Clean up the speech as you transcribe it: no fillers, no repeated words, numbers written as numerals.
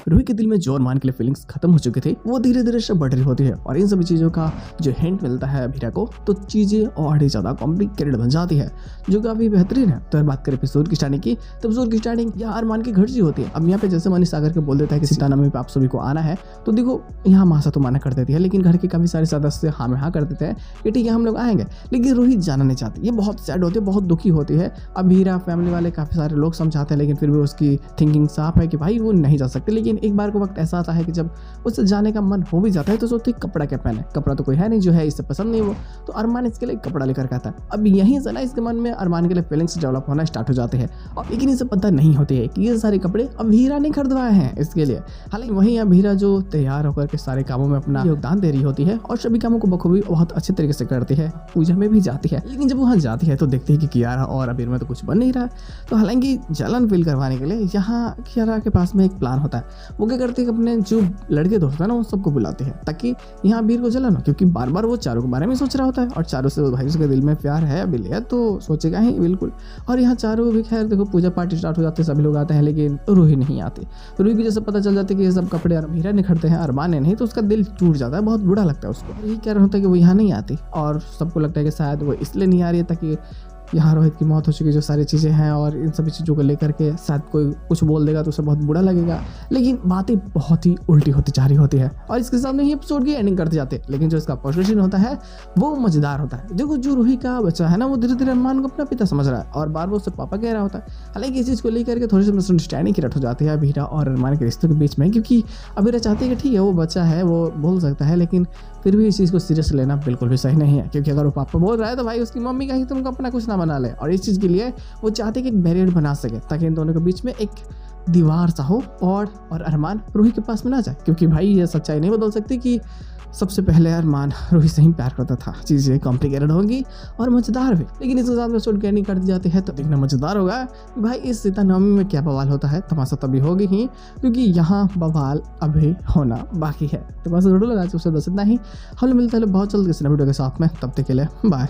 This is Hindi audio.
रूही के दिल में जो अरमान के लिए फीलिंग्स खत्म हो चुके थे वो धीरे धीरे बढ़ रही होती है और इन सभी चीज़ों का जो हिंट मिलता है अभीरा को तो चीज़ें और ही ज़्यादा कॉम्प्लिकेटेड बन जाती है जो काफ़ी बेहतरीन है। तो बात करें एपिसोड की स्टार्टिंग की, तो एपिसोड की स्टार्टिंग यहाँ अरमान की घर सी होती है। अब यहाँ पे जैसे मनीष सागर के बोल देता है कि सीतानामी पे आप सभी को आना है, तो देखो यहाँ मासा तो माना कर देती है, लेकिन घर के काफ़ी सारे सदस्य हाँ में हाँ कर देते हैं कि ठीक है हम लोग आएंगे, लेकिन रूही जाना नहीं चाहती। ये बहुत सैड होती है, बहुत दुखी होती है। अभीरा फैमिली वाले काफ़ी सारे लोग समझाते हैं, लेकिन फिर भी उसकी थिंकिंग साफ है कि भाई वो नहीं जा सकते। लेकिन एक बार को वक्त ऐसा आता है कि जब उससे जाने का मन हो भी जाता है तो सोचती कपड़ा क्या पहने, कपड़ा तो कोई है नहीं जो है इससे पसंद नहीं वो, तो अरमान इसके लिए कपड़ा लेकर आता है। अब यहीं से ना इसके मन में अरमान के लिए फीलिंग्स डेवलप होना स्टार्ट हो जाते हैं और लेकिन इसे पता नहीं होती है कि ये सारे कपड़े अभीरा ने खरीदवाए हैं इसके लिए। हालांकि वहीं अभीरा जो तैयार होकर के सारे कामों में अपना योगदान दे रही होती है और सभी कामों को बखूबी बहुत अच्छे तरीके से करती है, पूजा में भी जाती है। लेकिन जब वहाँ जाती है तो देखती है कि कियारा और अबीर में तो कुछ बन नहीं रहा। तो हालांकि जलन फील करवाने के लिए यहाँ कियारा के पास में एक प्लान होता है। वो क्या करती है कि अपने जो लड़के दोस्त है ना उन सबको बुलाती है ताकि यहाँ अबीर को जलन हो, क्योंकि बार बार वो चारों के बारे में सोच रहा होता है और चारों से भाई उसके दिल में प्यार है अभी लिया तो सोचेगा ही बिल्कुल। और यहाँ चारों भी खैर देखो पूजा पार्टी स्टार्ट हो जाती है, सभी लोग आते हैं, लेकिन रूही नहीं आती। रूही की जैसे पता चल जाता है कि ये सब कपड़े अबीरा ने खरीदते हैं, अरमान ने नहीं, तो उसका दिल टूट जाता है, बहुत बुरा लगता है उसको। यही कारण होता है कि वो यहाँ नहीं आती और सबको लगता है कि शायद वो इसलिए नहीं आ रही है ताकि यहाँ रोहित की मौत हो चुकी जो सारी चीज़ें हैं और इन सभी चीज़ों को लेकर के शायद कोई कुछ बोल देगा तो उसे बहुत बुरा लगेगा। लेकिन बातें बहुत ही उल्टी होती जा रही होती है और इसके सामने ही एपिसोड की एंडिंग करते जाते हैं। लेकिन जो इसका पोजीशन होता है वो मजेदार होता है। देखो जो रूही का बच्चा है ना वो धीरे धीरे अरमान को अपना पिता समझ रहा है और बार बार उससे पापा कह रहा होता है। हालांकि इस चीज़ को लेकर के थोड़ी सी मिसअंडरस्टैंडिंग क्रिएट हो जाती है अभीरा और अरमान के रिश्तों के बीच में, क्योंकि अभीरा चाहती है कि ठीक है वो बच्चा है वो बोल सकता है, लेकिन फिर भी इस चीज़ को सीरियस लेना बिल्कुल भी सही नहीं है, क्योंकि अगर वो पापा बोल रहा है तो भाई उसकी मम्मी का ही तुमको अपना कुछ ना बना ले। और इस चीज़ के लिए वो चाहते कि एक बैरियर बना सके ताकि इन दोनों के बीच में एक दीवार सा हो और अरमान रूही के पास में ना जाए, क्योंकि भाई ये सच्चाई नहीं बदल सकती कि सबसे पहले अरमान रूही से ही प्यार करता था। चीज़ें कॉम्प्लिकेटेड होंगी और मजेदार भी, लेकिन इसके साथ में शॉर्ट कैंडिंग कर दी जाती है तो देखना मजेदार होगा कि भाई इस सीतानवमी में क्या बवाल होता है। तमाशा तभी होगी ही क्योंकि यहाँ बवाल अभी होना बाकी है। तो बस वीडियो लगा उससे बस इतना ही। हम लोग मिलते हैं बहुत जल्द किसी वीडियो के साथ में, तब तक के लिए बाय।